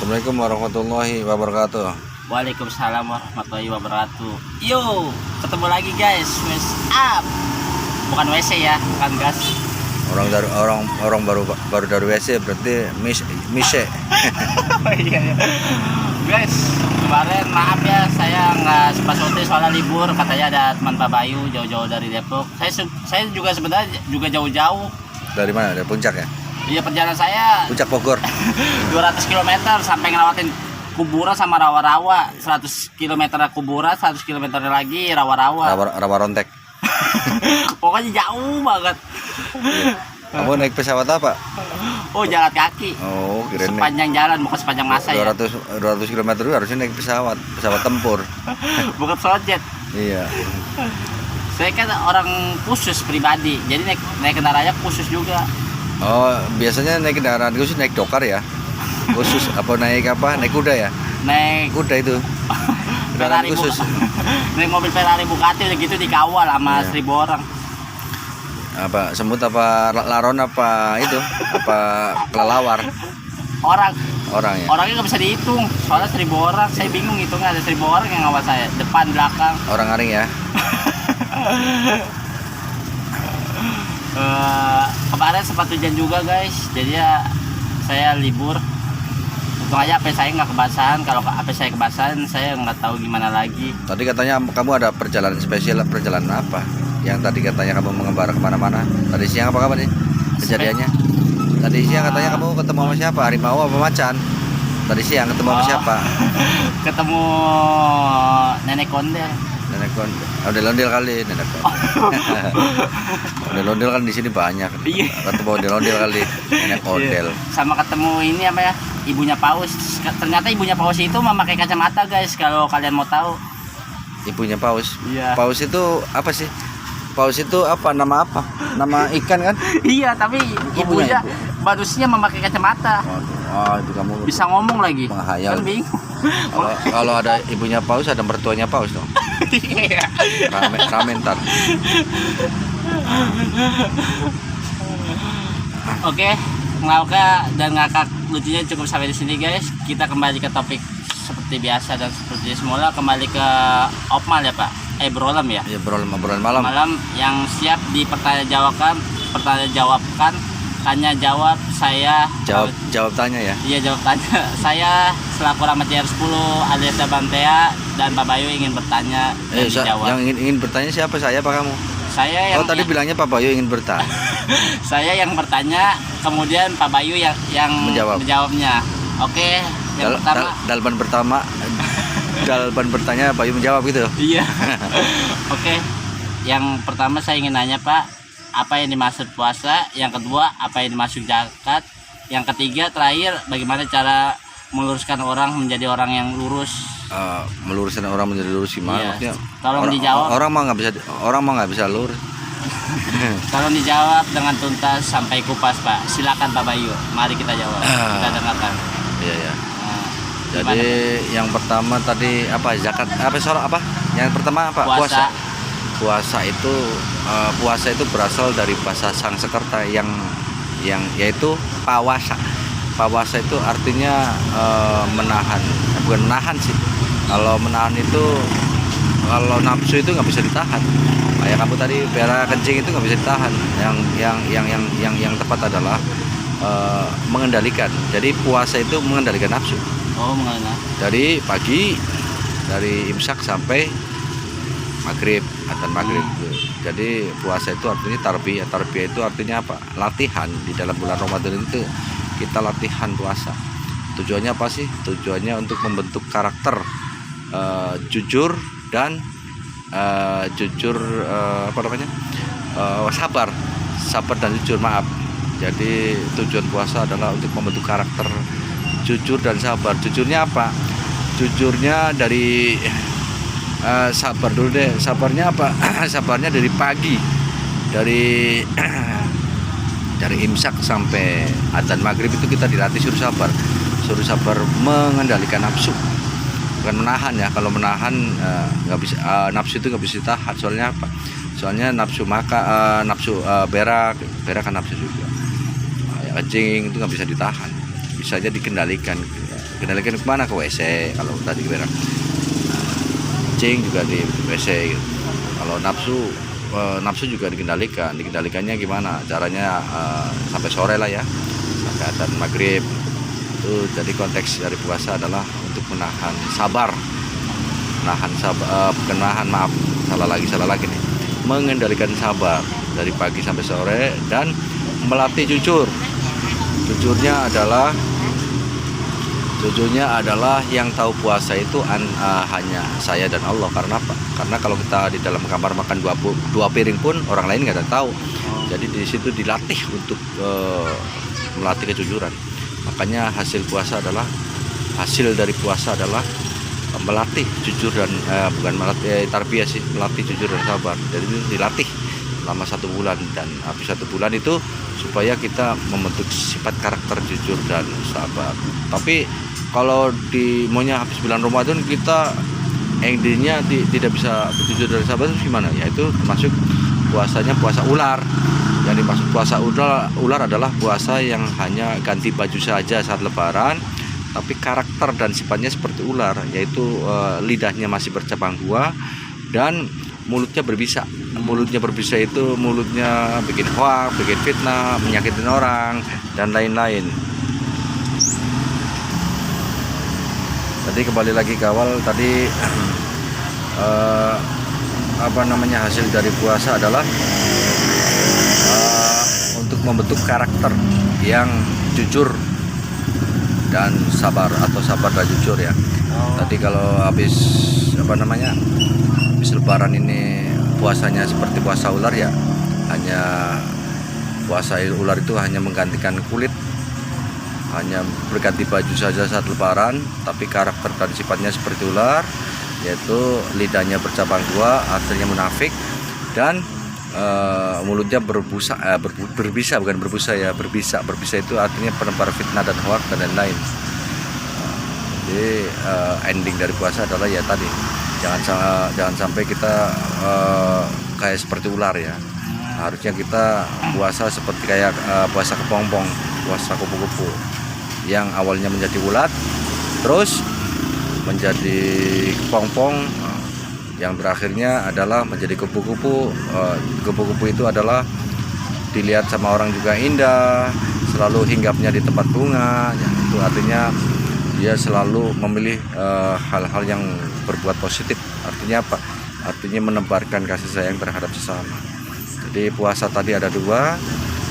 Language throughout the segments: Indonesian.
Assalamualaikum warahmatullahi wabarakatuh. Waalaikumsalam warahmatullahi wabarakatuh. Yo, ketemu lagi guys. What's up? Bukan WC ya, bukan gas. Orang baru dari WC berarti mise. Oh, iya. Guys, kemarin maaf ya saya nggak sempat syuting soalnya libur. Katanya ada teman Pak Bayu jauh-jauh dari Depok. Saya juga sebenarnya juga jauh-jauh. Dari mana? Dari puncak ya? Iya, perjalanan saya Puncak Bogor. 200 km sampai ngelewatin kuburan sama rawa-rawa. 100 km kuburan, 100 km lagi rawa-rawa. Rawa Rontek. Pokoknya jauh banget. Kamu naik pesawat apa? Oh, jalan kaki. Oh, kirain naik Sepanjang jalan, bukan sepanjang masa ya. 200 km itu harusnya naik pesawat tempur. Bukan sojet. Iya. Saya kan orang khusus pribadi, jadi naik kendaraannya khusus juga. Oh, biasanya naik kendaraan khusus naik dokar ya? Khusus apa naik apa? Naik kuda ya? Naik Kuda itu. Kendaraan Ferrari khusus. Naik mobil Ferrari Bugatti udah gitu dikawal sama Iya. 1000 orang. Apa semut apa laron apa itu? Apa kelelawar? Orang ya? Orangnya nggak bisa dihitung, soalnya 1000 orang. Saya bingung hitungnya, ada 1000 orang yang ngawal saya, depan belakang. Orang aring ya? Kemarin sempat hujan juga guys, jadi ya saya libur. Untung aja HP saya nggak kebasahan. Kalau HP saya kebasahan, saya nggak tahu gimana lagi. Tadi katanya kamu ada perjalanan spesial, perjalanan apa? Yang tadi katanya kamu mengembara kemana-mana. Tadi siang apa kabar nih kejadiannya? Tadi siang katanya kamu ketemu sama siapa? Harimau apa macan? Tadi siang ketemu sama siapa? Ketemu nenek kondel. Nenek kondel. Ondel-ondel kali nenek kondel. Ondel-ondel kan di sini banyak. Iya. Ketemu ondel-ondel kali nenek kondel. Sama ketemu ini apa ya, ibunya Paus. Ternyata ibunya Paus itu memakai kacamata guys, kalau kalian mau tahu. Ibunya paus. Iya. Paus itu apa sih? Paus itu apa? Nama apa? Nama ikan kan? Iya, tapi ibunya manusia memakai kacamata. Oh, itu kamu Bisa ngomong lagi. menghayal. Kan bingung. Kalau ada ibunya paus, ada mertuanya paus dong. Iya. Rame ntar. Oke, ngelawaknya dan ngakak lucunya cukup sampai di sini guys. Kita kembali ke topik seperti biasa dan seperti semula, kembali ke Opmal ya Pak. Brolam ya. Ya obrolan malam. Malam yang siap dipertanyajawabkan, tanya jawab saya. Jawab tanya ya. Iya, jawab tanya. Saya selaku Rahmat JR 10 alias Bantea dan Pak Bayu ingin bertanya dan dijawab. Yang ingin bertanya siapa, saya apa kamu? Saya yang Tadi bilangnya Pak Bayu ingin bertanya. saya yang bertanya, kemudian Pak Bayu yang menjawabnya. Oke, yang pertama. Dalban bertanya, Bayu menjawab gitu. Iya. Oke. Yang pertama saya ingin nanya Pak, apa yang dimaksud puasa? Yang kedua, apa yang dimaksud zakat? Yang ketiga, terakhir, bagaimana cara meluruskan orang menjadi orang yang lurus? Meluruskan orang menjadi lurus gimana? Iya. Maksudnya, Tolong dijawab. Orang mah nggak bisa lurus. Tolong dijawab dengan tuntas sampai kupas Pak. Silakan Pak Bayu. Mari kita jawab. Kita dengarkan. Iya ya. Nah, Jadi yang pertama tadi apa, zakat apa, soal apa? Yang pertama apa? Puasa. Puasa itu berasal dari bahasa Sanskerta yang yaitu pawasa. Pawasa itu artinya menahan. Bukan menahan sih. Kalau menahan itu, kalau nafsu itu nggak bisa ditahan. Kayak kamu tadi berak kencing itu nggak bisa ditahan. Yang tepat adalah mengendalikan. Jadi puasa itu mengendalikan nafsu. Oh, mengenai. Dari pagi, dari imsak sampai maghrib, adzan maghrib. Jadi puasa itu artinya tarbiyah. Tarbiyah itu artinya apa? Latihan. Di dalam bulan Ramadan itu kita latihan puasa. Tujuannya apa sih? Tujuannya untuk membentuk karakter jujur dan sabar dan jujur, maaf. Jadi tujuan puasa adalah untuk membentuk karakter jujur dan sabar. Jujurnya apa? Jujurnya dari sabar dulu deh. Sabarnya apa? Sabarnya dari pagi, dari imsak sampai adzan maghrib itu kita dilatih suruh sabar mengendalikan nafsu, bukan menahan ya. Kalau menahan nggak bisa, nafsu itu nggak bisa ditahan. Soalnya apa? Soalnya nafsu berak kan nafsu juga. Kencing itu nggak bisa ditahan, bisanya dikendalikan. Kendalikan kemana? Ke WC kalau tadi bilang kencing juga di WC gitu. Kalau nafsu juga dikendalikannya gimana caranya, sampai sore lah ya, sampai adzan maghrib itu. Jadi konteks dari puasa adalah untuk menahan sabar, maaf, salah lagi nih, mengendalikan sabar dari pagi sampai sore dan melatih jujur. Jujurnya adalah yang tahu puasa itu hanya saya dan Allah. Karena apa? Karena kalau kita di dalam kamar makan dua piring pun orang lain nggak ada tahu. Jadi di situ dilatih untuk melatih kejujuran. Makanya hasil dari puasa adalah melatih jujur dan bukan melatih tarbiyah sih, melatih jujur dan sabar. Jadi itu dilatih selama 1 bulan, dan habis 1 bulan itu supaya kita membentuk sifat karakter jujur dan sabar. Tapi kalau maunya habis bulan Ramadan kita endingnya tidak bisa jujur dan sabar, itu gimana? Yaitu termasuk puasanya puasa ular. Yang dimaksud puasa ular adalah puasa yang hanya ganti baju saja saat lebaran, tapi karakter dan sifatnya seperti ular, yaitu lidahnya masih bercabang 2 dan mulutnya berbisa. Mulutnya berbisa itu mulutnya bikin hoak, bikin fitnah, menyakitin orang dan lain-lain. Tadi kembali lagi ke awal tadi, hasil dari puasa adalah untuk membentuk karakter yang jujur dan sabar, atau sabar dan jujur ya. Tadi kalau habis lebaran ini puasanya seperti puasa ular ya, hanya puasa ular itu hanya menggantikan kulit, hanya berganti baju saja saat lebaran, tapi karakter dan sifatnya seperti ular, yaitu lidahnya bercabang 2, artinya munafik, dan mulutnya berbisa itu artinya penebar fitnah dan hoak dan lain-lain. Jadi ending dari puasa adalah ya tadi, jangan sampai kita kayak seperti ular ya. Harusnya kita puasa seperti kayak puasa kepompong, puasa kupu-kupu, yang awalnya menjadi ulat terus menjadi kepompong, yang berakhirnya adalah menjadi kupu-kupu. Kupu-kupu itu adalah dilihat sama orang juga indah, selalu hinggapnya di tempat bunga ya, itu artinya dia selalu memilih hal-hal yang berbuat positif. Artinya apa? Artinya menebarkan kasih sayang terhadap sesama. Jadi puasa tadi ada 2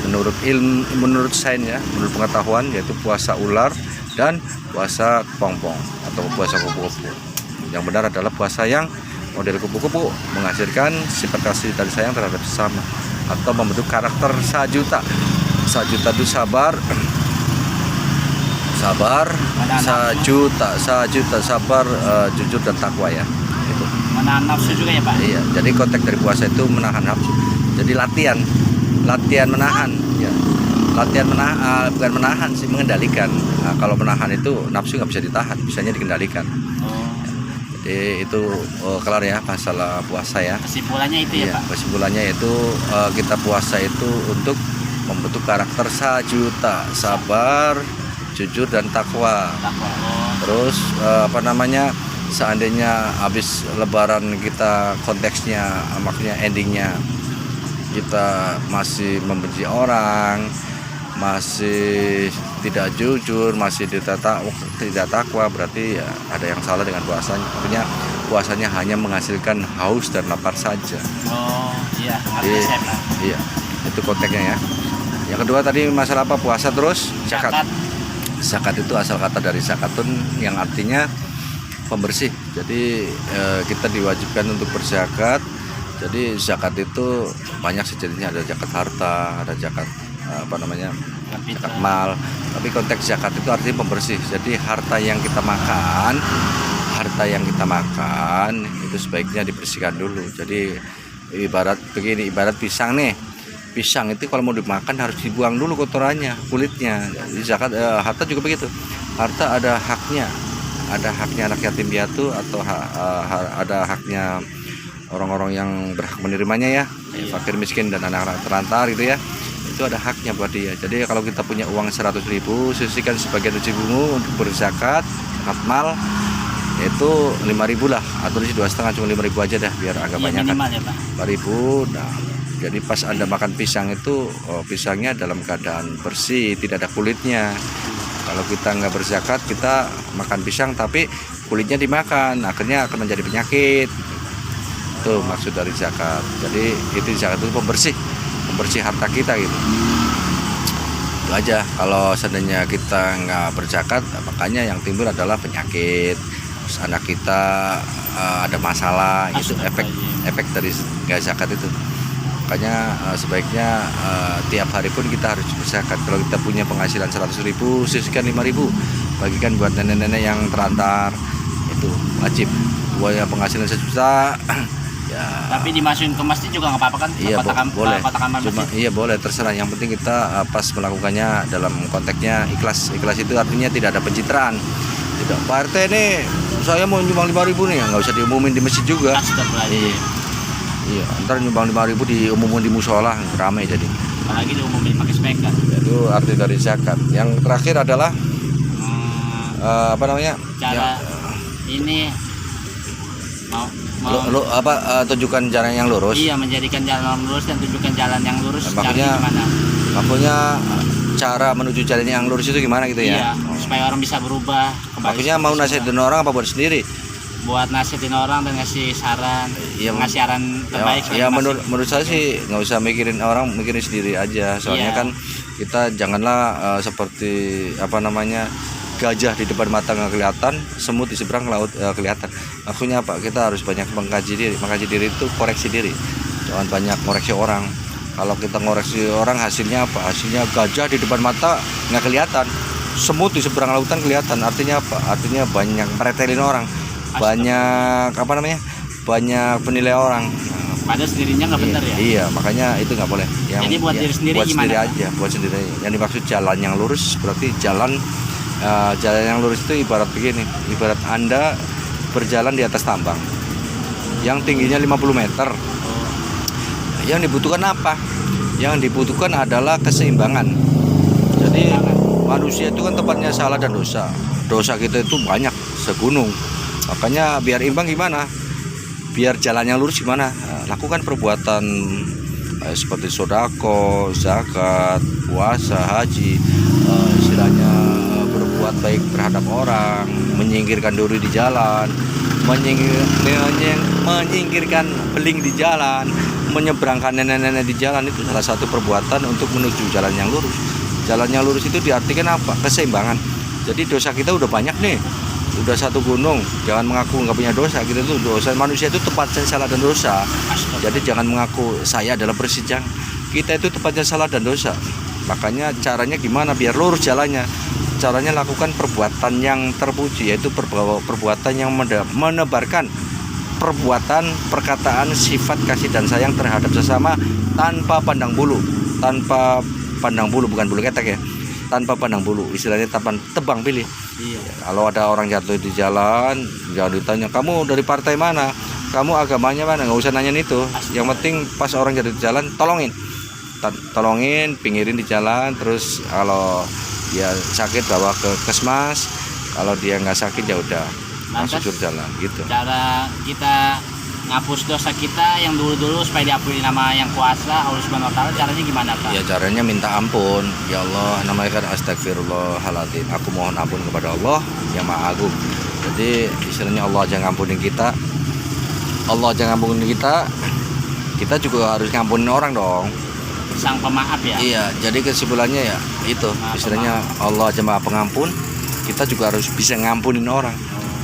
menurut sains ya, menurut pengetahuan, yaitu puasa ular dan puasa kepompong atau puasa kupu-kupu. Yang benar adalah puasa yang model kupu-kupu, menghasilkan sifat kasih dan sayang terhadap sesama, atau membentuk karakter sajuta. Sajuta itu sabar, sabar, jujur dan takwa ya. Itu. Menahan nafsu juga ya Pak? Iya, jadi konteks dari puasa itu menahan nafsu. Jadi latihan menahan ya. Bukan menahan sih, mengendalikan. Nah, kalau menahan itu nafsu nggak bisa ditahan, bisanya dikendalikan. Jadi itu kelar ya masalah puasa ya. Kesimpulannya itu ya Pak? Kesimpulannya itu kita puasa itu untuk membentuk karakter sajuta, sabar, jujur dan takwa. Terus seandainya habis lebaran kita konteksnya, makanya endingnya kita masih membenci orang, masih tidak jujur, masih tidak takwa, berarti ya ada yang salah dengan puasanya. Artinya puasanya hanya menghasilkan haus dan lapar saja. Oh iya, iya, itu konteksnya ya. Yang kedua tadi masalah apa? Puasa terus zakat. Zakat itu asal kata dari zakatun yang artinya pembersih. Jadi kita diwajibkan untuk berzakat. Jadi zakat itu banyak sejenisnya, ada zakat harta, ada zakat zakat mal. Tapi konteks zakat itu artinya pembersih. Jadi harta yang kita makan itu sebaiknya dibersihkan dulu. Jadi ibarat pisang nih. Pisang itu kalau mau dimakan harus dibuang dulu kotorannya, kulitnya. Jadi zakat harta juga begitu. Harta ada haknya anak yatim piatu, atau ada haknya orang-orang yang berhak menerimanya ya, fakir miskin dan anak-anak terlantar gitu ya. itu ada haknya buat dia. Jadi kalau kita punya uang 100.000, sisihkan sebagian rezekimu untuk berzakat, zakat mal, itu 5.000 lah, atau 2,5, cuma 5.000 aja dah biar agak Iya, banyak kan. minimal ya Pak. 4.000. Nah, jadi pas Anda makan pisang itu, pisangnya dalam keadaan bersih, tidak ada kulitnya. Kalau kita nggak berzakat, kita makan pisang tapi kulitnya dimakan, akhirnya akan menjadi penyakit. Itu maksud dari zakat. Jadi itu zakat itu pembersih harta kita gitu. Itu aja. Kalau seandainya kita nggak berzakat, makanya yang timbul adalah penyakit. Terus anak kita ada masalah, itu efek dari nggak zakat itu. Makanya sebaiknya tiap hari pun kita harus berzakat. Kalau kita punya penghasilan 100.000, sisihkan 5.000, bagikan buat nenek-nenek yang terantar, itu wajib. Buat penghasilan 1 juta ya. Tapi dimasukin ke masjid juga nggak apa-apa kan? Iya, boleh. Kotak amal Cuma masjid. iya boleh, terserah. Yang penting kita pas melakukannya dalam konteksnya ikhlas. Ikhlas itu artinya tidak ada pencitraan. Tidak, Pak RT ini saya mau nyumbang 5.000 nih, nggak usah diumumin di masjid juga. Astagfirullahaladzim. Iya, ntar nyumbang 5.000 diumumin di musola, ramai jadi. Apalagi diumumin pakai speaker. Itu arti dari zakat. Yang terakhir adalah apa namanya? Cara ini mau Tunjukkan jalan yang lurus. iya, menjadikan jalan lurus dan tunjukkan jalan yang lurus. Makanya- Caranya gimana? Makanya cara menuju jalan yang lurus itu gimana gitu ya? Iya, supaya orang bisa berubah. Makanya mau nasihatin orang apa buat sendiri? Buat nasihatin orang dan ngasih saran, Iya, ngasih saran terbaik. Ya menurut saya sih nggak usah mikirin orang, mikirin sendiri aja. Soalnya Iya. kan kita janganlah seperti apa namanya, gajah di depan mata nggak kelihatan, semut di seberang laut kelihatan. Maksudnya apa? Kita harus banyak mengkaji diri. Mengkaji diri itu koreksi diri. Jangan banyak koreksi orang. Kalau kita ngoreksi orang, hasilnya apa? Hasilnya gajah di depan mata nggak kelihatan, semut di seberang lautan kelihatan. Artinya apa? Artinya banyak meretelin orang, banyak apa namanya? Banyak penilai orang. Padahal sendirinya nggak benar ya. Iya, makanya itu nggak boleh. Jadi buat diri sendiri buat gimana, sendiri Pak? aja, buat sendiri. Yang dimaksud jalan yang lurus berarti jalan yang lurus itu ibarat begini, ibarat Anda berjalan di atas tambang yang tingginya 50 meter. Yang dibutuhkan apa? Yang dibutuhkan adalah keseimbangan. Jadi manusia itu kan tempatnya salah dan dosa. Dosa kita itu banyak, segunung. Makanya biar imbang gimana? Biar jalan yang lurus gimana? Lakukan perbuatan seperti sodako, zakat, puasa, haji, istilahnya berbuat baik terhadap orang, menyingkirkan duri di jalan, menyingkirkan beling di jalan, menyeberangkan nenek-nenek di jalan. Itu salah satu perbuatan untuk menuju jalan yang lurus. Jalan yang lurus itu diartikan apa? Keseimbangan. Jadi dosa kita udah banyak nih, udah satu gunung. Jangan mengaku nggak punya dosa. Kita tuh dosa, manusia itu tempatnya salah dan dosa. Jadi jangan mengaku saya adalah bersih. Kita itu tempatnya salah dan dosa. Makanya caranya gimana biar lurus jalannya? Caranya lakukan perbuatan yang terpuji, yaitu perbuatan yang menebarkan perbuatan, perkataan, sifat kasih dan sayang terhadap sesama tanpa pandang bulu. Tanpa pandang bulu, bukan bulu ketek ya. Tanpa pandang bulu, istilahnya tanpa tebang pilih. Iya. Kalau ada orang jatuh di jalan, jangan ditanya kamu dari partai mana, kamu agamanya mana, nggak usah nanyain itu. Yang penting pas orang jatuh di jalan, tolongin, pinggirin di jalan. Terus kalau dia sakit bawa ke kesmas, kalau dia nggak sakit ya udah langsung Lantas, jalan gitu. Cara kita ngapus dosa kita yang dulu-dulu supaya diampuni nama yang kuasa Allah Subhanahu wa taala, caranya gimana, Pak? Ya caranya minta ampun. Ya Allah, namanya kan astagfirullahaladzim. Aku mohon ampun kepada Allah yang Maha Agung. Jadi istilahnya Allah aja ngampunin kita. Allah aja ngampunin kita. Kita juga harus ngampunin orang dong. Sang pemaaf ya. Iya, jadi kesimpulannya ya itu. Istilahnya Allah aja Maha Pengampun. Kita juga harus bisa ngampunin orang.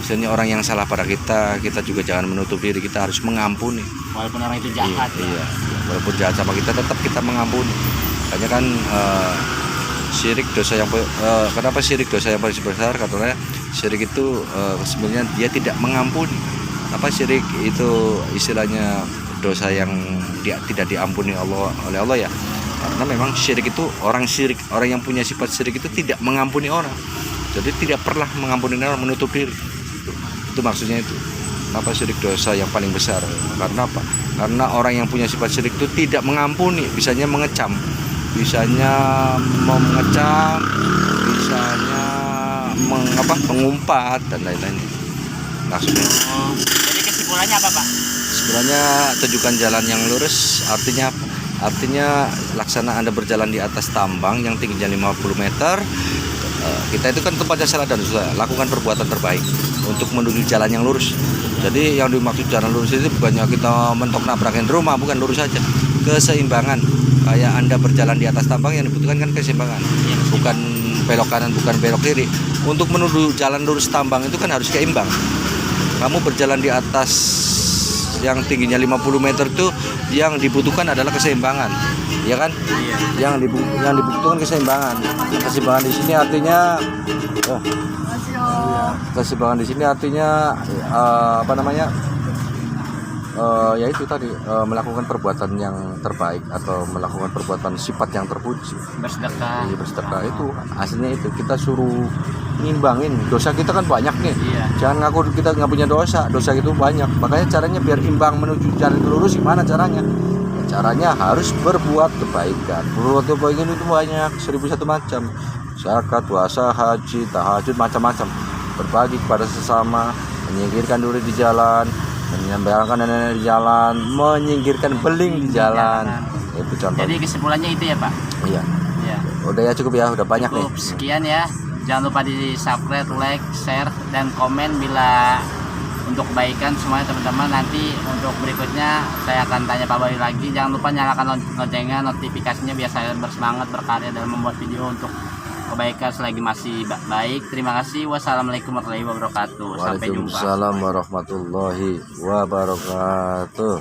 Istilahnya orang yang salah pada kita juga jangan menutup diri, kita harus mengampuni. Walaupun orang itu jahat. Iya. Walaupun jahat sama kita tetap kita mengampuni. Makanya kan syirik dosa yang kenapa syirik dosa yang paling besar? Katanya syirik itu sebenarnya dia tidak mengampuni. Apa syirik itu istilahnya dosa yang tidak diampuni oleh Allah ya. Karena memang syirik itu orang yang punya sifat syirik itu tidak mengampuni orang. Jadi tidak pernah mengampuni orang, menutup diri. Itu maksudnya itu. Kenapa syirik dosa yang paling besar? Karena apa? Karena orang yang punya sifat syirik itu tidak mengampuni, bisanya mengecam. bisanya mengecam, bisanya mengumpat dan lain-lain. Maksudnya Jadi kesimpulannya apa Pak? sebenarnya tunjukkan jalan yang lurus, artinya laksana Anda berjalan di atas tambang yang tingginya 50 meter. Kita itu kan tempatnya salah dan salah, lakukan perbuatan terbaik untuk menuju jalan yang lurus. Jadi yang dimaksud jalan lurus itu bukannya kita mentok nabrakin rumah, bukan, lurus saja. Keseimbangan. Kayak Anda berjalan di atas tambang, yang dibutuhkan kan keseimbangan. Bukan belok kanan, bukan belok kiri. Untuk menuju jalan lurus tambang itu kan harus keimbang. Kamu berjalan di atas yang tingginya 50 meter itu yang dibutuhkan adalah keseimbangan, ya kan? Yang dibutuhkan keseimbangan. Keseimbangan di sini artinya keseimbangan di sini artinya ya itu tadi, melakukan perbuatan yang terbaik atau melakukan perbuatan sifat yang terpuji. Bersedekah. Iya, bersedekah itu aslinya itu kita suruh ngimbangin. Dosa kita kan banyak nih. Iya. Jangan ngaku kita nggak punya dosa itu banyak. Makanya caranya biar imbang menuju jalan lurus gimana caranya? Ya, caranya harus berbuat kebaikan. Berbuat kebaikan itu banyak, 1001 macam. Zakat, puasa, haji, tahajud, macam-macam. Berbagi kepada sesama, menyingkirkan duri di jalan, menyembelihkan nenek di jalan, menyingkirkan beling di jalan. Itu contoh. Jadi kesimpulannya itu ya Pak? Iya. Iya. Udah ya, cukup ya, udah banyak nih. Cukup sekian ya. Jangan lupa di subscribe, like, share, dan komen bila untuk kebaikan semuanya teman-teman. Nanti untuk berikutnya saya akan tanya Pak Bayu lagi. Jangan lupa nyalakan loncengnya, notifikasinya biar saya bersemangat berkarya dalam membuat video untuk kebaikan selagi masih baik. Terima kasih. Wassalamualaikum warahmatullahi wabarakatuh. Sampai jumpa. Waalaikumsalam warahmatullahi wabarakatuh.